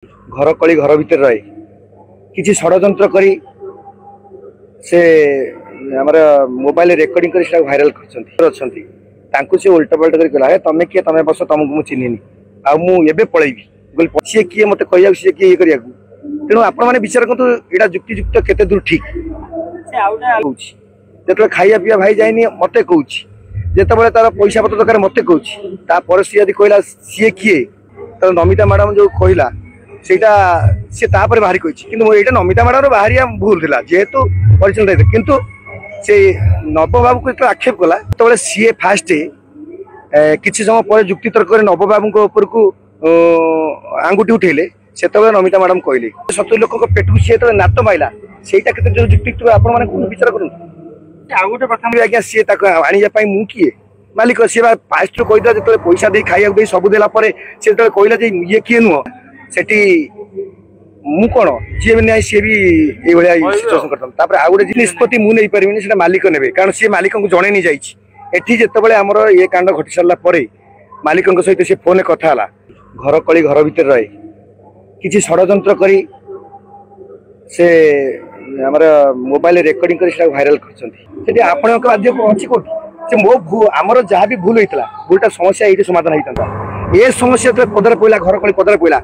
घर कली घर भितर रहे किसी षड्यंत्र करी से आमर मोबाइल रेकर्डिंग कर भाइराल कर उल्टा पल्टा कर कहला तमें किए तमें बस तुमको मुझे चिन्हनी आबे पलैबी बोल सी किए मत कह सी किए करा तेणु आपण मैंने विचार करूँ यहाँ जुक्तियुक्त केते दूर ठीक जो खाया पीवा भाई जाइनी मत कौन जिते तार पैसा पत्र दरकार मत कौन सी यदि कहला सी किए तो नमिता मैडम जो कहला सेटा सी बाहरी कही कि नमिता मैडम बाहरिया भूल था जेहेतु परिचालन किंतु से नव बाबू को आक्षेप कला तो सी फास्ट किसी समय पर जुक्ति तर्क नव बाबू को आंगुठी उठेले से नमिता मैडम कहले 70 लोक पेट को सी नात माइला से जुक्ति विचार करूँ आज्ञा सी आने मु किए मालिक सी फास्ट कहीदा जो पैसा दे खाया दे सब देला से कहला ये किए नुह से मु कौन जी भी सी भी ये सिचुएसन करता आउ गोटे निष्पत्ति मुझे पारि मालिक ने कारण सी मालिक को जन नहीं जाठी जिते आमर ये कांड घटी सारा मालिक सहित सी फोन कथा घर कली घर भितर रहे किसी षड्यंत्र करी से आमर मोबाइल रेकर्डिंग कर भाइराल कर आपण बाध्य अच्छी कौटी मो आमर जहाँ भी भूल होता भूलटा समस्या ये समाधान होता ये समस्या पदर पड़ा घर कली पदर पड़ा